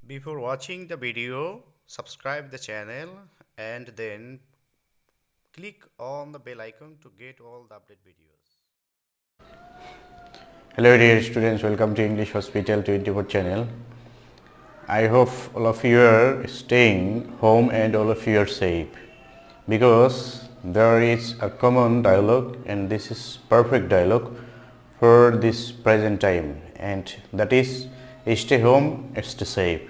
Before watching the video, subscribe the channel and then click on the bell icon to get all the update videos. Hello dear students, welcome to English Hospital 24 channel. I hope all of you are staying home and all of you are safe, because there is a common dialogue and this is perfect dialogue for this present time, and that is stay home, stay safe.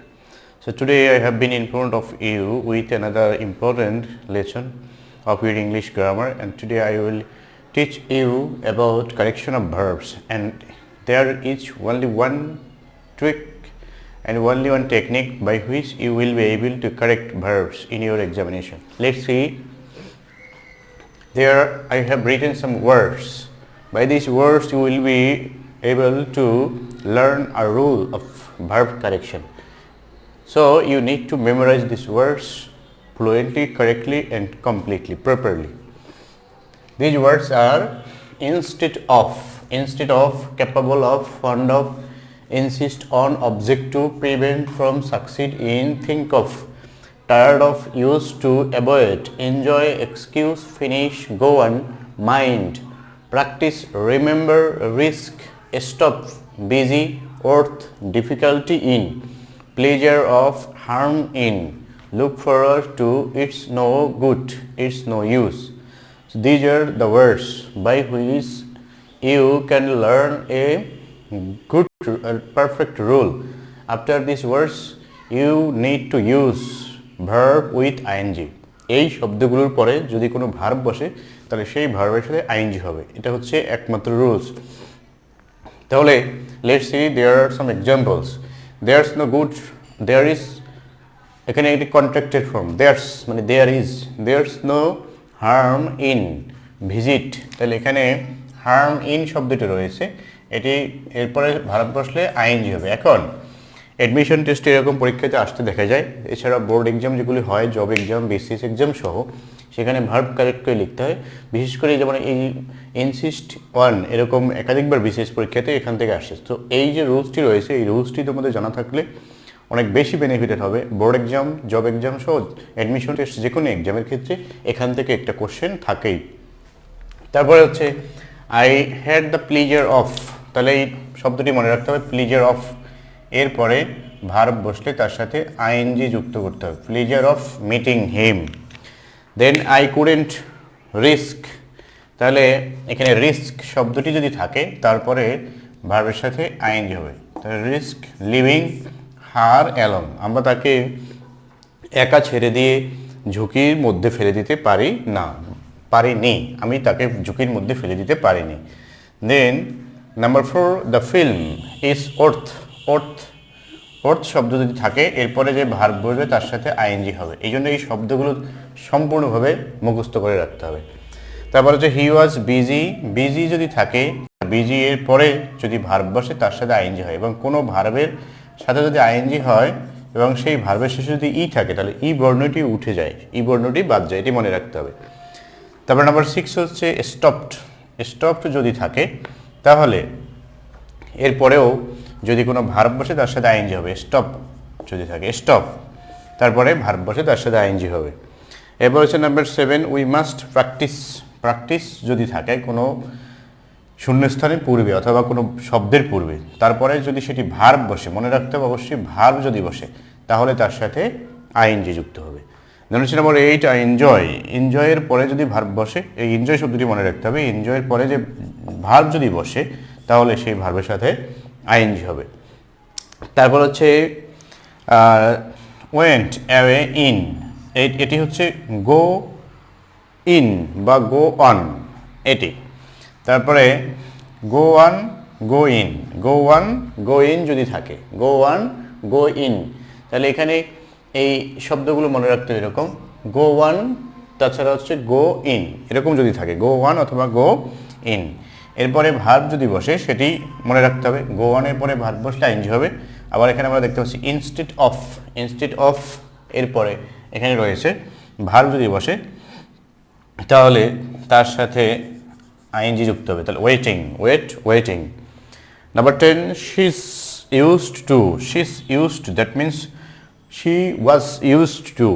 So today I have been in front of you with another important lesson of your English grammar, and today I will teach you about correction of verbs, and there is only one trick and only one technique by which you will be able to correct verbs in your examination. Let's see. There I have written some words. By these words you will be able to learn a rule of verb correction. So you need to memorize these words fluently, correctly and completely, properly. These words are instead of, capable of, fond of, insist on, object to, prevent from, succeed in, think of, tired of, used to, avoid, enjoy, excuse, finish, go on, mind, practice, remember, risk, stop, busy, worth, difficulty in, pleasure of, harm in, look forward to, it's no good, it's no use. So these are the words by which you can learn a good, perfect rule. After these words you need to use verb with ing. এই শব্দগুলোর পরে যদি কোনো verb বসে তাহলে সেই ভার্বের সাথে ING হবে। এটা হচ্ছে একমাত্র রুলস। তাহলে let's see there are some examples. There's no good, there is, এখানে একটি কন্ট্রাক্টেড ফর্ম, দেয়ারস মানে there is, there's no harm in visit, তাহলে এখানে হার্ম ইন শব্দটি রয়েছে, এটি এরপরে ভার্ব বসলে আইএনজি হবে। এখন অ্যাডমিশন টেস্টে এরকম পরীক্ষাতে আসতে দেখা যায়, এছাড়া বোর্ড এক্সাম যেগুলি হয়, জব এক্সাম, বিসিএস এক্সাম সহ, সেখানে ভার্ব কারেক্ট করে লিখতে হয়। বিশেষ করে যেমন এই ইনসিস্ট অন এরকম একাধিকবার বিসিএস পরীক্ষাতে এখান থেকে আসছে। তো এই যে রুলসটি রয়েছে, এই রুলসটি তোমাদের জানা থাকলে অনেক বেশি বেনিফিটেড হবে। বোর্ড এক্সাম, জব এক্সাম সহ অ্যাডমিশন টেস্ট যে কোনো এক্সামের ক্ষেত্রে এখান থেকে একটা কোশ্চেন থাকেই। তারপরে হচ্ছে I had the pleasure of, তাহলে এই শব্দটি মনে রাখতে হবে, প্লিজার অফ এরপরে ভার্ব বসলে তার সাথে আইএনজি যুক্ত করতে হবে, pleasure of meeting him. Then I couldn't risk, তাহলে এখানে রিস্ক শব্দটি যদি থাকে তারপরে ভার্বের সাথে আইএনজি হবে, তাহলে রিস্ক লিভিং হার অ্যালোন, আমরা তাকে একা ছেড়ে দিয়ে ঝুঁকির মধ্যে ফেলে দিতে পারি না, পারিনি, আমি তাকে ঝুঁকির মধ্যে ফেলে দিতে পারিনি। Then number 4, the film is worth, worth শব্দ যদি থাকে এরপরে যে ভার্ব বসবে তার সাথে আইএনজি হবে, এই জন্য এই শব্দগুলো সম্পূর্ণভাবে মুখস্থ করে রাখতে হবে। তারপর হচ্ছে হি ওয়াজ বিজি, বিজি যদি থাকে, বিজি এর পরে যদি ভার্ব বসে তার সাথে আইএনজি হয়, এবং কোনো ভার্বের সাথে যদি আইএনজি হয় এবং সেই ভার্বের শেষে যদি ই থাকে তাহলে ই বর্ণটি উঠে যায়, ই বর্ণটি বাদ যায়, এটি মনে রাখতে হবে। তারপর নাম্বার 6 হচ্ছে স্টপড, স্টপড যদি থাকে তাহলে এরপরেও যদি কোনো ভার্ব বসে তার সাথে আইএনজি হবে, স্টপ যদি থাকে, স্টপ তারপরে ভার্ব বসে তার সাথে আইএনজি হবে। এরপর হচ্ছে number 7, we must practice, practice যদি থাকে কোনো শূন্যস্থানের পূর্বে অথবা কোনো শব্দের পূর্বে, তারপরে যদি সেটি ভার্ব বসে, মনে রাখতে হবে অবশ্যই ভার্ব যদি বসে তাহলে তার সাথে আইএনজি যুক্ত হবে। দেন হচ্ছে নাম্বার 8, আই এনজয়, এনজয়ের পরে যদি ভার্ব বসে, এই এনজয় শব্দটি মনে রাখতে হবে, এনজয়ের পরে যে ভার্ব যদি বসে তাহলে সেই ভার্বের সাথে আইএনজি হবে। তারপর হচ্ছে ওয়েন্ট অ্যাওয়ে ইন, এটি হচ্ছে গো ইন বা গো অন এটি। তারপরে go on, go in, go on, go in যদি থাকে, গো অন, গো ইন, তাহলে এখানে এই শব্দগুলো মনে রাখতে এরকম গো ওয়ান, তাছাড়া হচ্ছে গো ইন, এরকম যদি থাকে গো ওয়ান অথবা গো ইন। এরপরে ভার্ব যদি বসে সেটি মনে রাখতে হবে, গো ওয়ানের পরে ভার্ব বসলে আইএনজি হবে। আবার এখানে আমরা দেখতে পাচ্ছি ইনস্টেড অফ, ইনস্টেড অফ এরপরে এখানে রয়েছে ভার্ব যদি বসে তাহলে তার সাথে আইএনজি যুক্ত হবে, তাহলে waiting, wait, waiting. Number 10, she is used to, she is used, that means she was used to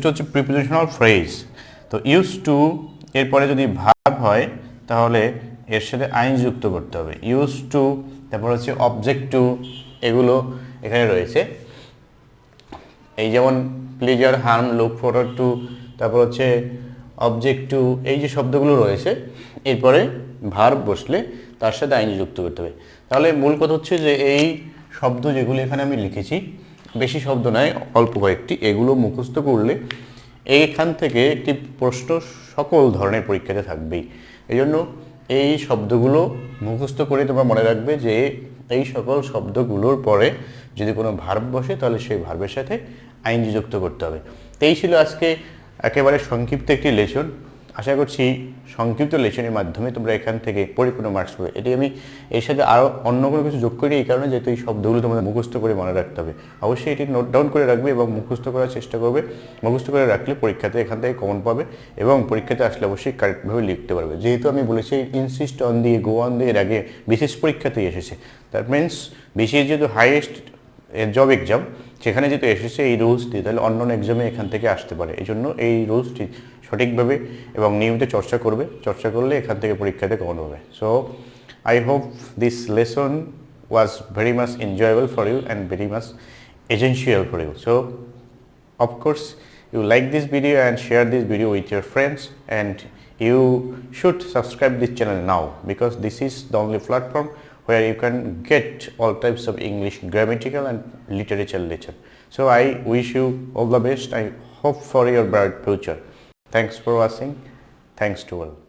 হচ্ছে প্রিপোজিশনাল ফ্রেজ। তো used to এরপরে যদি ভার্ব হয় তাহলে এর সাথে আইন যুক্ত করতে হবে। used to, তারপর হচ্ছে অবজেক্ট টু, এগুলো এখানে রয়েছে। এই যেমন pleasure, harm, look forward to, তারপর হচ্ছে অবজেক্ট টু, এই যে শব্দগুলো রয়েছে এরপরে ভার্ব বসলে তার সাথে আইন যুক্ত করতে হবে। তাহলে মূল কথা হচ্ছে যে এই শব্দ যেগুলো এখানে আমি লিখেছি, বেশি শব্দ নয়, অল্প কয়েকটি, এগুলো মুখস্থ করলে এইখান থেকে একটি প্রশ্ন সকল ধরনের পরীক্ষাতে থাকবেই। এই জন্য এই শব্দগুলো মুখস্থ করে তোমরা মনে রাখবে যে এই সকল শব্দগুলোর পরে যদি কোনো ভার্ব বসে তাহলে সেই ভার্বের সাথে আইনজি যুক্ত করতে হবে। তো এই ছিল আজকে একেবারে সংক্ষিপ্ত একটি লেসন। আশা করছি সংক্ষিপ্ত লেসনের মাধ্যমে তোমরা এখান থেকে পরিপূর্ণ মার্কস পাবে। এটি আমি এর সাথে আরও অন্য কোনো কিছু যোগ করি এই কারণে যেহেতু এই শব্দগুলো তোমাদের মুখস্থ করে মনে রাখতে হবে। অবশ্যই এটি নোট ডাউন করে রাখবে এবং মুখস্থ করার চেষ্টা করবে। মুখস্থ করে রাখলে পরীক্ষাতে এখান থেকে কমন পাবে এবং পরীক্ষাতে আসলে অবশ্যই কারেক্টভাবে লিখতে পারবে। যেহেতু আমি বলেছি ইনসিস্ট অন দিয়ে, গো অন দিয়ে এর আগে বিশেষ পরীক্ষাতেই এসেছে। দ্যাট মিনস বিশেষ যেহেতু হাইয়েস্ট জব এক্সাম, সেখানে যেহেতু এসেছে এই রুলস দিয়ে, তাহলে অন্য এক্সামে এখান থেকে আসতে পারে। এই জন্য এই রুলসটি সঠিকভাবে এবং নিয়মিত চর্চা করবে। চর্চা করলে এখান থেকে পরীক্ষাতে কমন হবে। So I hope this lesson was very much enjoyable for you and very much essential for you. So of course you like this video and share this video with your friends, and you should subscribe this channel now because this is the only platform where you can get all types of English grammatical and literature lesson. So I wish you all the best. I hope for your bright future. Thanks for watching. Thanks to all.